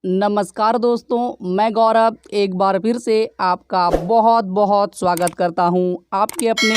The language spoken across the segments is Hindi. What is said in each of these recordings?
नमस्कार दोस्तों, मैं गौरव एक बार फिर से आपका बहुत बहुत स्वागत करता हूं आपके अपने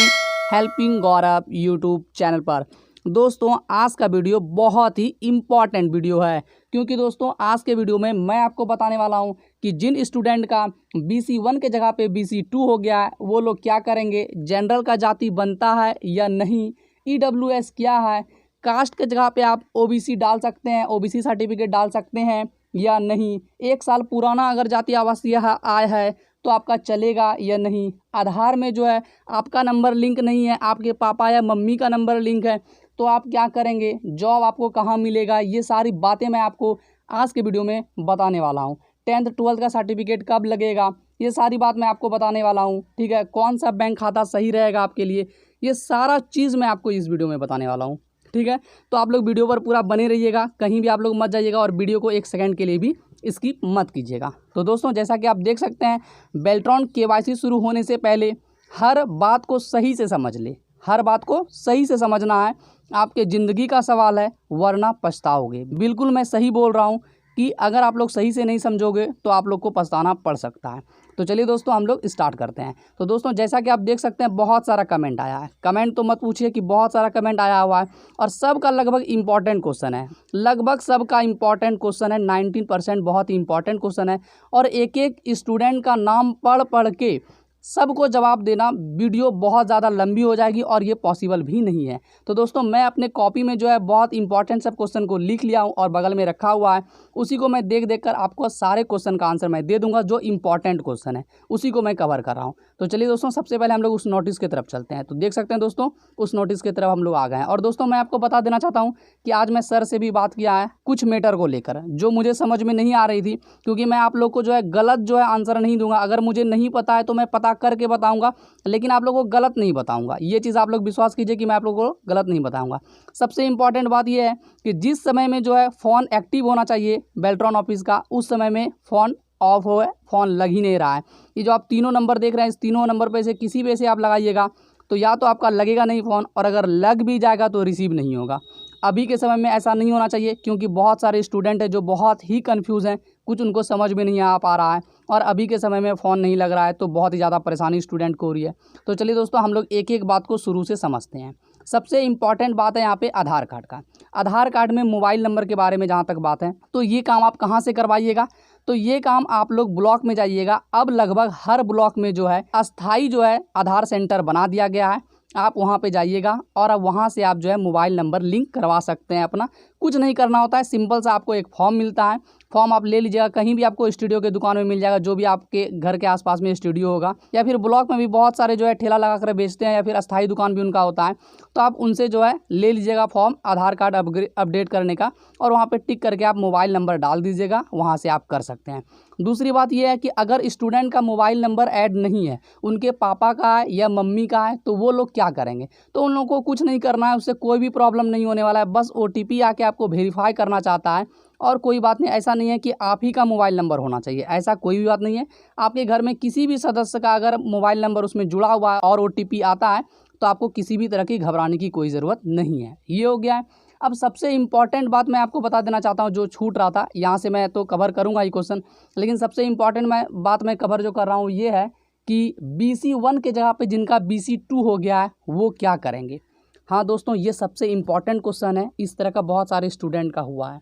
हेल्पिंग गौरव यूट्यूब चैनल पर। दोस्तों, आज का वीडियो बहुत ही इम्पॉर्टेंट वीडियो है, क्योंकि दोस्तों आज के वीडियो में मैं आपको बताने वाला हूं कि जिन स्टूडेंट का BC1 के जगह पे BC2 हो गया है वो लोग क्या करेंगे, जनरल का जाति बनता है या नहीं, EWS क्या है, कास्ट के जगह पे आप OBC डाल सकते हैं, OBC सर्टिफिकेट डाल सकते हैं या नहीं, 1 साल पुराना अगर जाति आवासीय आय है तो आपका चलेगा या नहीं, आधार में जो है आपका नंबर लिंक नहीं है, आपके पापा या मम्मी का नंबर लिंक है, तो आप क्या करेंगे, जॉब आपको कहाँ मिलेगा, ये सारी बातें मैं आपको आज के वीडियो में बताने वाला हूँ। 10th 12th का सर्टिफिकेट कब लगेगा, ये सारी बात मैं आपको बताने वाला हूँ। ठीक है, कौन सा बैंक खाता सही रहेगा आपके लिए, ये सारा चीज़ मैं आपको इस वीडियो में बताने वाला हूँ। ठीक है, तो आप लोग वीडियो पर पूरा बने रहिएगा, कहीं भी आप लोग मत जाइएगा और वीडियो को 1 सेकंड के लिए भी स्किप मत कीजिएगा। तो दोस्तों, जैसा कि आप देख सकते हैं, बेल्ट्रॉन KYC शुरू होने से पहले हर बात को सही से समझ ले, हर बात को सही से समझना है, आपके ज़िंदगी का सवाल है, वरना पछताओगे। बिल्कुल मैं सही बोल रहा हूँ कि अगर आप लोग सही से नहीं समझोगे तो आप लोग को पछताना पड़ सकता है। तो चलिए दोस्तों, हम लोग स्टार्ट करते हैं। तो दोस्तों, जैसा कि आप देख सकते हैं, बहुत सारा कमेंट आया है, कमेंट तो मत पूछिए कि बहुत सारा कमेंट आया हुआ है, और सबका लगभग इंपॉर्टेंट क्वेश्चन है, लगभग सबका इंपॉर्टेंट क्वेश्चन है, 19% बहुत ही इंपॉर्टेंट क्वेश्चन है, और एक एक स्टूडेंट का नाम पढ़ पढ़ के सबको जवाब देना वीडियो बहुत ज़्यादा लंबी हो जाएगी और ये पॉसिबल भी नहीं है। तो दोस्तों, मैं अपने कॉपी में जो है बहुत इंपॉर्टेंट सब क्वेश्चन को लिख लिया हूँ और बगल में रखा हुआ है, उसी को मैं देख देख कर आपको सारे क्वेश्चन का आंसर मैं दे दूंगा। जो इंपॉर्टेंट क्वेश्चन है उसी को मैं कवर कर रहा हूँ। तो चलिए दोस्तों, सबसे पहले हम लोग उस नोटिस की तरफ चलते हैं। तो देख सकते हैं दोस्तों, उस नोटिस की तरफ हम लोग आ गए हैं। और दोस्तों, मैं आपको बता देना चाहता हूँ कि आज मैं सर से भी बात किया है कुछ मैटर को लेकर, जो मुझे समझ में नहीं आ रही थी, क्योंकि मैं आप लोग को जो है गलत जो है आंसर नहीं दूंगा। अगर मुझे नहीं पता है तो मैं पता करके बताऊंगा, लेकिन आप लोगों को गलत नहीं बताऊंगा। ये चीज़ आप लोग विश्वास कीजिए कि मैं आप लोगों को गलत नहीं बताऊंगा। सबसे इंपॉर्टेंट बात यह है कि जिस समय में जो है फ़ोन एक्टिव होना चाहिए बेल्ट्रॉन ऑफिस का, उस समय में फ़ोन ऑफ हो, फ़ोन लग ही नहीं रहा है। ये जो आप तीनों नंबर देख रहे हैं, इस तीनों नंबर पे से किसी पे से आप लगाइएगा तो या तो आपका लगेगा नहीं फ़ोन, और अगर लग भी जाएगा तो रिसीव नहीं होगा। अभी के समय में ऐसा नहीं होना चाहिए, क्योंकि बहुत सारे स्टूडेंट हैं जो बहुत ही कंफ्यूज हैं, कुछ उनको समझ में नहीं आ पा रहा है, और अभी के समय में फ़ोन नहीं लग रहा है, तो बहुत ही ज़्यादा परेशानी स्टूडेंट को हो रही है। तो चलिए दोस्तों, हम लोग एक एक बात को शुरू से समझते हैं। सबसे इम्पॉर्टेंट बात है यहाँ पे आधार कार्ड का। आधार कार्ड में मोबाइल नंबर के बारे में जहाँ तक बात है, तो ये काम आप कहाँ से करवाइएगा, तो ये काम आप लोग ब्लॉक में जाइएगा। अब लगभग हर ब्लॉक में जो है अस्थाई जो है आधार सेंटर बना दिया गया है, आप वहाँ पे जाइएगा और अब वहाँ से आप जो है मोबाइल नंबर लिंक करवा सकते हैं अपना। कुछ नहीं करना होता है, सिंपल सा आपको एक फॉर्म मिलता है, फॉर्म आप ले लीजिएगा, कहीं भी आपको स्टूडियो के दुकान में मिल जाएगा, जो भी आपके घर के आसपास में स्टूडियो होगा, या फिर ब्लॉक में भी बहुत सारे जो है ठेला लगा कर बेचते हैं, या फिर अस्थाई दुकान भी उनका होता है, तो आप उनसे जो है ले लीजिएगा फॉर्म आधार कार्ड अपडेट करने का, और वहाँ पर टिक करके आप मोबाइल नंबर डाल दीजिएगा, वहाँ से आप कर सकते हैं। दूसरी बात यह है कि अगर स्टूडेंट का मोबाइल नंबर ऐड नहीं है, उनके पापा का है या मम्मी का है, तो वो लोग क्या करेंगे, तो उन लोगों को कुछ नहीं करना है, उससे कोई भी प्रॉब्लम नहीं होने वाला है। बस OTP आके आपको वेरीफाई करना चाहता है, और कोई बात नहीं। ऐसा नहीं है कि आप ही का मोबाइल नंबर होना चाहिए, ऐसा कोई भी बात नहीं है। आपके घर में किसी भी सदस्य का अगर मोबाइल नंबर उसमें जुड़ा हुआ है और OTP आता है, तो आपको किसी भी तरह की घबराने की कोई ज़रूरत नहीं है। ये हो गया है। अब सबसे इम्पॉर्टेंट बात मैं आपको बता देना चाहता हूँ, जो छूट रहा था, यहाँ से मैं तो कवर करूँगा ये क्वेश्चन, लेकिन सबसे इम्पॉर्टेंट बात मैं कवर जो कर रहा हूँ ये है कि BC1 के जगह पे जिनका BC2 हो गया है वो क्या करेंगे। हाँ दोस्तों, ये सबसे इम्पॉर्टेंट क्वेश्चन है, इस तरह का बहुत सारे स्टूडेंट का हुआ है।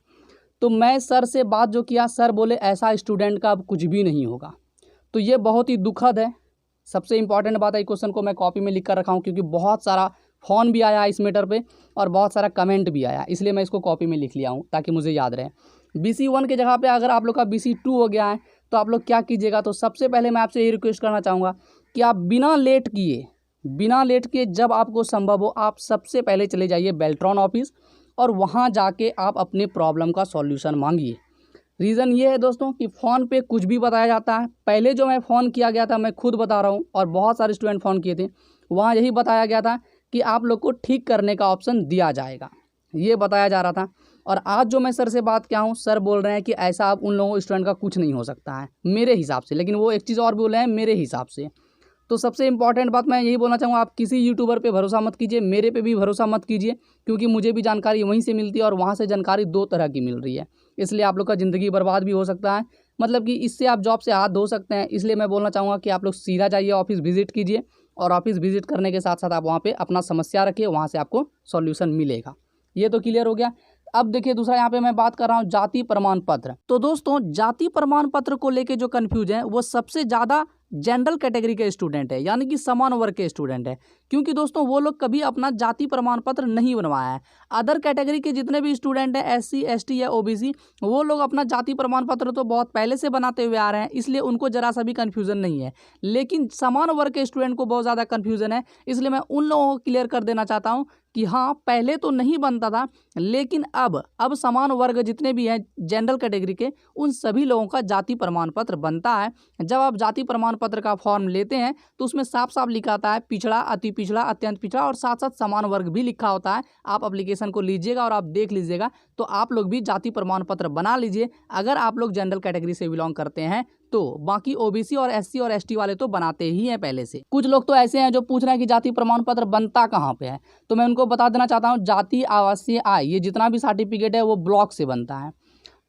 तो मैं सर से बात जो किया, सर बोले ऐसा स्टूडेंट का अब कुछ भी नहीं होगा, तो ये बहुत ही दुखद है। सबसे इंपॉर्टेंट बात है, क्वेश्चन को मैं कॉपी में लिख कर रखा हूँ, क्योंकि बहुत सारा फ़ोन भी आया इस मैटर पे और बहुत सारा कमेंट भी आया, इसलिए मैं इसको कॉपी में लिख लिया हूँ ताकि मुझे याद रहे। BC1 के जगह पे अगर आप लोग का BC2 हो गया है, तो आप लोग क्या कीजिएगा, तो सबसे पहले मैं आपसे ये रिक्वेस्ट करना चाहूँगा कि आप बिना लेट किए जब आपको संभव हो, आप सबसे पहले चले जाइए बेल्ट्रॉन ऑफिस, और वहाँ जाके आप अपने प्रॉब्लम का सॉल्यूशन मांगिए। रीज़न ये है दोस्तों कि फ़ोन पे कुछ भी बताया जाता है। पहले जो मैं फ़ोन किया गया था, मैं खुद बता रहा हूँ, और बहुत सारे स्टूडेंट फ़ोन किए थे, वहाँ यही बताया गया था कि आप लोग को ठीक करने का ऑप्शन दिया जाएगा, ये बताया जा रहा था। और आज जो मैं सर से बात किया हूँ, सर बोल रहे हैं कि ऐसा आप उन लोगों स्टूडेंट का कुछ नहीं हो सकता है मेरे हिसाब से, लेकिन वो एक चीज़ और बोल रहे हैं मेरे हिसाब से। तो सबसे इंपॉर्टेंट बात मैं यही बोलना चाहूँगा, आप किसी यूट्यूबर पे भरोसा मत कीजिए, मेरे पे भी भरोसा मत कीजिए, क्योंकि मुझे भी जानकारी वहीं से मिलती है और वहाँ से जानकारी दो तरह की मिल रही है। इसलिए आप लोग का ज़िंदगी बर्बाद भी हो सकता है, मतलब कि इससे आप जॉब से हाथ धो सकते हैं। इसलिए मैं बोलना चाहूँगा कि आप लोग सीधा जाइए, ऑफिस विजिट कीजिए, और ऑफिस विजिट करने के साथ साथ आप वहाँ पे अपना समस्या रखिए, वहाँ से आपको सॉल्यूशन मिलेगा। ये तो क्लियर हो गया। अब देखिए दूसरा यहाँ पे मैं बात कर रहा हूँ जाति प्रमाण पत्र। तो दोस्तों जाति प्रमाण पत्र को लेके जो कंफ्यूज है वो सबसे ज़्यादा जनरल कैटेगरी के स्टूडेंट है, यानी कि समान वर्ग के स्टूडेंट है, क्योंकि दोस्तों वो लोग कभी अपना जाति प्रमाण पत्र नहीं बनवाया है। अदर कैटेगरी के जितने भी स्टूडेंट हैं, एससी, एसटी या ओबीसी, वो लोग अपना जाति प्रमाण पत्र तो बहुत पहले से बनाते हुए आ रहे हैं, इसलिए उनको जरा सा भी कन्फ्यूज़न नहीं है। लेकिन समान वर्ग के स्टूडेंट को बहुत ज़्यादा कन्फ्यूज़न है, इसलिए मैं उन लोगों को क्लियर कर देना चाहता हूँ कि हाँ पहले तो नहीं बनता था, लेकिन अब समान वर्ग जितने भी हैं जनरल कैटेगरी के, उन सभी लोगों का जाति प्रमाण पत्र बनता है। जब आप जाति प्रमाण पत्र का फॉर्म लेते हैं तो उसमें साफ साफ लिखा आता है पिछड़ा, अति पिछड़ा, अत्यंत पिछड़ा, और साथ साथ समान वर्ग भी लिखा होता है। आप एप्लीकेशन को लीजिएगा और आप देख लीजिएगा, तो आप लोग भी जाति प्रमाण पत्र बना लीजिए अगर आप लोग जनरल कैटेगरी से बिलोंग करते हैं तो। बाकी ओबीसी और एससी और एसटी वाले तो बनाते ही हैं पहले से। कुछ लोग तो ऐसे हैं जो पूछ रहे हैं कि जाति प्रमाण पत्र बनता कहाँ पे है, तो मैं उनको बता देना चाहता हूँ जाति आवासीय आय, ये जितना भी सर्टिफिकेट है वो ब्लॉक से बनता है।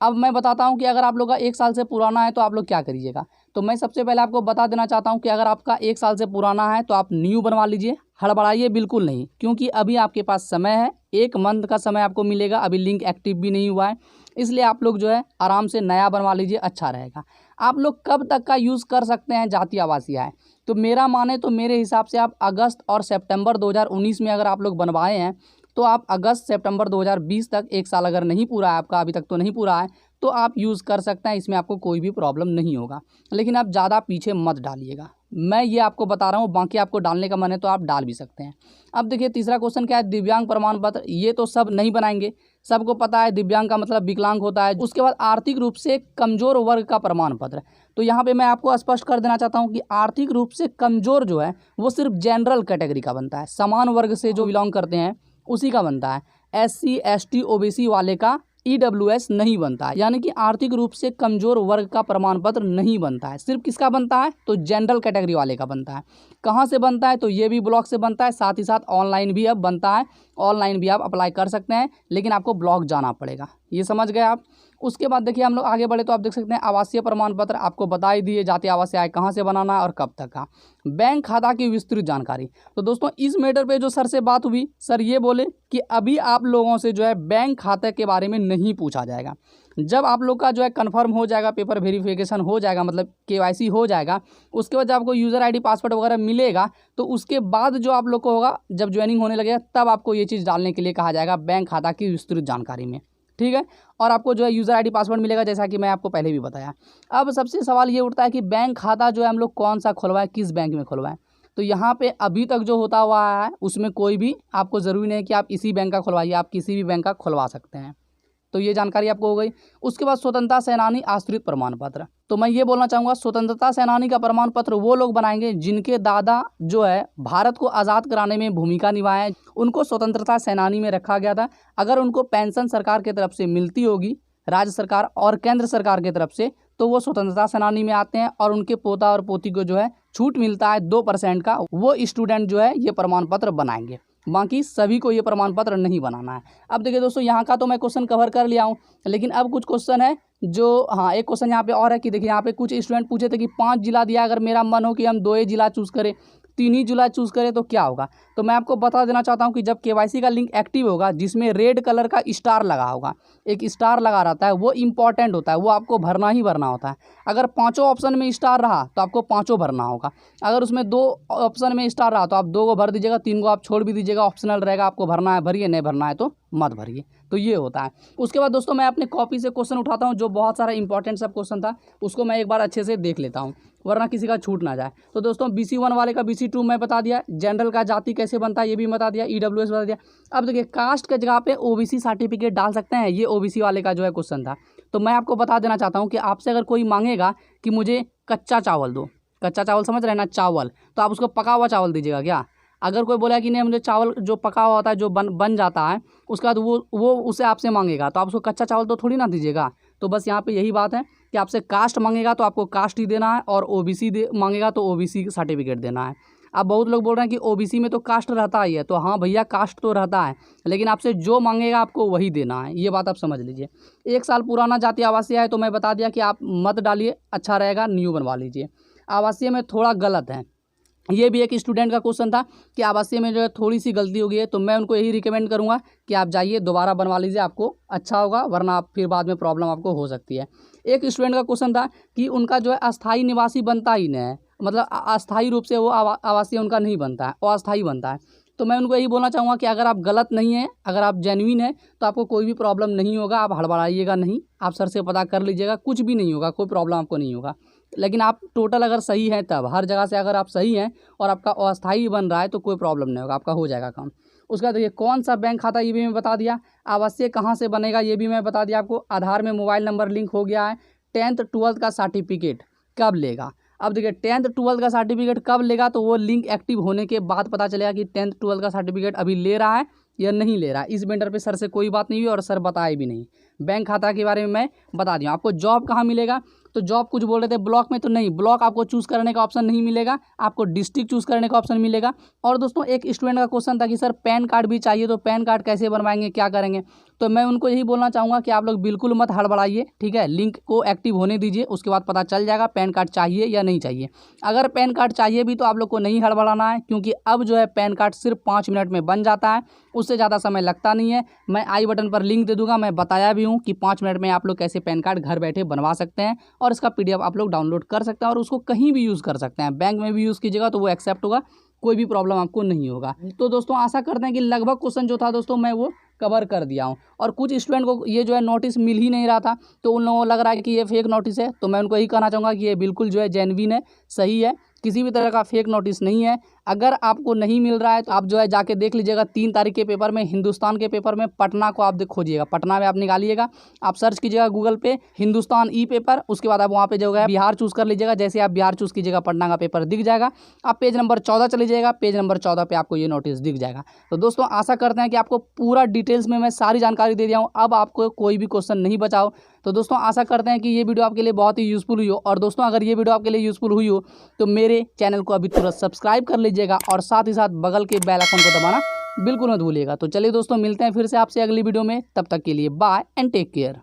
अब मैं बताता हूं कि अगर आप लोग का 1 साल से पुराना है तो आप लोग क्या करिएगा। तो मैं सबसे पहले आपको बता देना चाहता हूं कि अगर आपका 1 साल से पुराना है तो आप न्यू बनवा लीजिए, हड़बड़ाइए बिल्कुल नहीं, क्योंकि अभी आपके पास समय है, 1 मंथ का समय आपको मिलेगा, अभी लिंक एक्टिव भी नहीं हुआ है, इसलिए आप लोग जो है आराम से नया बनवा लीजिए, अच्छा रहेगा। आप लोग कब तक का यूज़ कर सकते हैं जाति आवासीय आय, तो मेरा माने तो मेरे हिसाब से आप अगस्त और सितंबर 2019 में अगर आप लोग बनवाए हैं तो आप अगस्त सितंबर 2020 तक, 1 साल अगर नहीं पूरा है आपका, अभी तक तो नहीं पूरा है, तो आप यूज़ कर सकते हैं, इसमें आपको कोई भी प्रॉब्लम नहीं होगा। लेकिन आप ज़्यादा पीछे मत डालिएगा, मैं ये आपको बता रहा हूँ, बाकी आपको डालने का मन है तो आप डाल भी सकते हैं। अब देखिए तीसरा क्वेश्चन क्या है, दिव्यांग प्रमाण पत्र, ये तो सब नहीं बनाएंगे, सबको पता है दिव्यांग का मतलब विकलांग होता है। उसके बाद आर्थिक रूप से कमज़ोर वर्ग का प्रमाण पत्र, तो यहाँ पे मैं आपको स्पष्ट कर देना चाहता हूँ कि आर्थिक रूप से कमज़ोर जो है वो सिर्फ जनरल कैटेगरी का बनता है, समान वर्ग से जो बिलोंग करते हैं उसी का बनता है। एससी, एसटी, ओबीसी वाले का ईडब्ल्यूएस नहीं बनता है, यानी कि आर्थिक रूप से कमजोर वर्ग का प्रमाण पत्र नहीं बनता है। सिर्फ किसका बनता है, तो जनरल कैटेगरी वाले का बनता है। कहाँ से बनता है, तो ये भी ब्लॉक से बनता है, साथ ही साथ ऑनलाइन भी अब बनता है, ऑनलाइन भी आप अप्लाई कर सकते हैं, लेकिन आपको ब्लॉक जाना पड़ेगा। ये समझ गए आप। उसके बाद देखिए हम लोग आगे बढ़े तो आप देख सकते हैं आवासीय प्रमाण पत्र, आपको बता ही दिए जाति आवासीय आय कहाँ से बनाना है और कब तक का। बैंक खाता की विस्तृत जानकारी, तो दोस्तों इस मैटर पे जो सर से बात हुई, सर ये बोले कि अभी आप लोगों से जो है बैंक खाते के बारे में नहीं पूछा जाएगा। जब आप लोग का जो है कन्फर्म हो जाएगा, पेपर वेरिफिकेशन हो जाएगा, मतलब केवाईसी हो जाएगा, उसके बाद जब आपको यूज़र आईडी पासवर्ड वगैरह मिलेगा, तो उसके बाद जो आप लोग को होगा, जब ज्वाइनिंग होने लगेगा तब आपको ये चीज़ डालने के लिए कहा जाएगा बैंक खाता की विस्तृत जानकारी में, ठीक है। और आपको जो है यूज़र आईडी पासवर्ड मिलेगा, जैसा कि मैं आपको पहले भी बताया। अब सबसे सवाल ये उठता है कि बैंक खाता जो है हम लोग कौन सा खुलवाएं, किस बैंक में खुलवाएं। तो यहाँ पे अभी तक जो होता हुआ है उसमें कोई भी आपको ज़रूरी नहीं है कि आप इसी बैंक का खुलवाइए, आप किसी भी बैंक का खुलवा सकते हैं। तो ये जानकारी आपको हो गई। उसके बाद स्वतंत्रता सेनानी आश्रित प्रमाण पत्र, तो मैं ये बोलना चाहूँगा स्वतंत्रता सेनानी का प्रमाण पत्र वो लोग बनाएंगे जिनके दादा जो है भारत को आज़ाद कराने में भूमिका निभाए, उनको स्वतंत्रता सेनानी में रखा गया था। अगर उनको पेंशन सरकार की तरफ से मिलती होगी, राज्य सरकार और केंद्र सरकार की तरफ से, तो वो स्वतंत्रता सेनानी में आते हैं, और उनके पोता और पोती को जो है छूट मिलता है 2% का, वो स्टूडेंट जो है ये प्रमाण पत्र बनाएंगे। बाकी सभी को ये प्रमाण पत्र नहीं बनाना है। अब देखिए दोस्तों यहाँ का तो मैं क्वेश्चन कवर कर लिया हूँ, लेकिन अब कुछ क्वेश्चन है जो, हाँ एक क्वेश्चन यहाँ पे और है कि देखिए यहाँ पे कुछ स्टूडेंट पूछे थे कि 5 जिला दिया, अगर मेरा मन हो कि हम 2 ही जिला चूज़ करें, 3 ही जिला चूज़ करें तो क्या होगा। तो मैं आपको बता देना चाहता हूँ कि जब केवाईसी का लिंक एक्टिव होगा, जिसमें रेड कलर का स्टार लगा होगा, एक स्टार लगा रहता है, वो इंपॉर्टेंट होता है, वो आपको भरना ही भरना होता है। अगर 5 ऑप्शन में स्टार रहा तो आपको 5 भरना होगा। अगर उसमें 2 ऑप्शन में स्टार रहा तो आप 2 को भर दीजिएगा, 3 को आप छोड़ भी दीजिएगा, ऑप्शनल रहेगा, आपको भरना है भरिए, नहीं भरना है तो मत भरिए। तो ये होता है। उसके बाद दोस्तों मैं अपने कॉपी से क्वेश्चन उठाता हूँ, जो बहुत सारा इंपॉर्टेंट सब क्वेश्चन था, उसको मैं एक बार अच्छे से देख लेता हूँ, वरना किसी का छूट ना जाए। तो दोस्तों BC1 वाले का BC2 मैं बता दिया, जनरल का जाति कैसे बनता है ये भी बता दिया, EWS बता दिया। अब देखिए कास्ट के जगह पे OBC सर्टिफिकेट डाल सकते हैं, ये OBC वाले का जो है क्वेश्चन था। तो मैं आपको बता देना चाहता हूँ कि आपसे अगर कोई मांगेगा कि मुझे कच्चा चावल दो, कच्चा चावल समझ रहे हैं ना, चावल, तो आप उसको पका हुआ चावल दीजिएगा क्या। अगर कोई बोला कि नहीं मुझे चावल जो पका हुआ होता है, जो बन जाता है, उसके बाद वो उसे आपसे मांगेगा, तो आप उसको कच्चा चावल तो थोड़ी ना दीजिएगा। तो बस यहाँ पे यही बात है कि आपसे कास्ट मांगेगा तो आपको कास्ट ही देना है, और ओबीसी मांगेगा तो ओबीसी सर्टिफिकेट देना है। अब बहुत लोग बोल रहे हैं कि ओबीसी में तो कास्ट रहता ही है, तो हाँ भैया कास्ट तो रहता है, लेकिन आपसे जो मांगेगा आपको वही देना है, ये बात आप समझ लीजिए। 1 साल पुराना जाति आवासीय है तो मैं बता दिया कि आप मत डालिए, अच्छा रहेगा न्यू बनवा लीजिए। आवासीय में थोड़ा गलत है, ये भी एक स्टूडेंट का क्वेश्चन था कि आवासीय में जो है थोड़ी सी गलती हो गई है, तो मैं उनको यही रिकमेंड करूंगा कि आप जाइए दोबारा बनवा लीजिए, आपको अच्छा होगा, वरना आप फिर बाद में प्रॉब्लम आपको हो सकती है। एक स्टूडेंट का क्वेश्चन था कि उनका जो है अस्थाई निवासी बनता ही नहीं है, मतलब अस्थाई रूप से वो आवासीय उनका नहीं बनता है, वो अस्थाई बनता है। तो मैं उनको यही बोलना चाहूँगा कि अगर आप गलत नहीं हैं, अगर आप जेन्युइन हैं, तो आपको कोई भी प्रॉब्लम नहीं होगा, आप हड़बड़ाइएगा नहीं, आप सर से पता कर लीजिएगा, कुछ भी नहीं होगा, कोई प्रॉब्लम आपको नहीं होगा। लेकिन आप टोटल अगर सही हैं, तब हर जगह से अगर आप सही हैं और आपका अस्थाई बन रहा है तो कोई प्रॉब्लम नहीं होगा, आपका हो जाएगा काम। उसका देखिए कौन सा बैंक खाता ये भी मैं बता दिया, आवासीय कहाँ से बनेगा ये भी मैं बता दिया आपको, आधार में मोबाइल नंबर लिंक हो गया है, 10th 12th का सर्टिफिकेट कब लेगा। अब देखिए 10th 12th का सर्टिफिकेट कब लेगा, तो वो लिंक एक्टिव होने के बाद पता चलेगा कि 10th 12th का सर्टिफिकेट अभी ले रहा है या नहीं ले रहा है। इस मैटर पे सर से कोई बात नहीं हुई और सर बताए भी नहीं। बैंक खाता के बारे में मैं बता दिया आपको। जॉब कहाँ मिलेगा, तो जॉब कुछ बोल रहे थे ब्लॉक में, तो नहीं, ब्लॉक आपको चूज़ करने का ऑप्शन नहीं मिलेगा, आपको डिस्ट्रिक्ट चूज़ करने का ऑप्शन मिलेगा। और दोस्तों एक स्टूडेंट का क्वेश्चन था कि सर पैन कार्ड भी चाहिए, तो पैन कार्ड कैसे बनवाएंगे, क्या करेंगे, तो मैं उनको यही बोलना चाहूँगा कि आप लोग बिल्कुल मत हड़बड़ाइए, ठीक है, लिंक को एक्टिव होने दीजिए, उसके बाद पता चल जाएगा पैन कार्ड चाहिए या नहीं चाहिए। अगर पैन कार्ड चाहिए भी तो आप लोग को नहीं हड़बड़ाना है, क्योंकि अब जो है पैन कार्ड सिर्फ 5 मिनट में बन जाता है, उससे ज़्यादा समय लगता नहीं है। मैं आई बटन पर लिंक दे दूंगा, मैं बताया भी हूँ कि 5 मिनट में आप लोग कैसे पैन कार्ड घर बैठे बनवा सकते हैं, और इसका PDF आप लोग डाउनलोड कर सकते हैं और उसको कहीं भी यूज़ कर सकते हैं। बैंक में भी यूज़ कीजिएगा तो वो एक्सेप्ट होगा, कोई भी प्रॉब्लम आपको नहीं होगा। तो दोस्तों आशा करते हैं कि लगभग क्वेश्चन जो था दोस्तों मैं वो कवर कर दिया हूँ। और कुछ स्टूडेंट को ये जो है नोटिस मिल ही नहीं रहा था, तो उन लोगों को लग रहा है कि ये फेक नोटिस है, तो मैं उनको यही कहना चाहूँगा कि ये बिल्कुल जो है जेन्युइन है, सही है, किसी भी तरह का फेक नोटिस नहीं है। अगर आपको नहीं मिल रहा है तो आप जो है जाके देख लीजिएगा 3 तारीख के पेपर में, हिंदुस्तान के पेपर में पटना को आप खोजिएगा, पटना में आप निकालिएगा, आप सर्च कीजिएगा गूगल पे हिंदुस्तान ई पेपर, उसके बाद आप वहाँ पे जो है बिहार चूज़ कर लीजिएगा। जैसे आप बिहार चूज़ कीजिएगा पटना का पेपर दिख जाएगा, आप पेज नंबर 14 चले जाइएगा, पेज नंबर 14 पे आपको ये नोटिस दिख जाएगा। तो दोस्तों आशा करते हैं कि आपको पूरा डिटेल्स में मैं सारी जानकारी दे दिया हूँ, अब आपको कोई भी क्वेश्चन नहीं बचा हो। तो दोस्तों आशा करते हैं कि ये वीडियो आपके लिए बहुत ही यूज़फुल हुई हो। और दोस्तों अगर ये वीडियो आपके लिए यूज़फुल हुई हो तो मेरे चैनल को अभी तुरंत सब्सक्राइब कर लीजिएगा, और साथ ही साथ बगल के बेल आइकन को दबाना बिल्कुल मत भूलिएगा। तो चलिए दोस्तों मिलते हैं फिर से आपसे अगली वीडियो में, तब तक के लिए बाय एंड टेक केयर।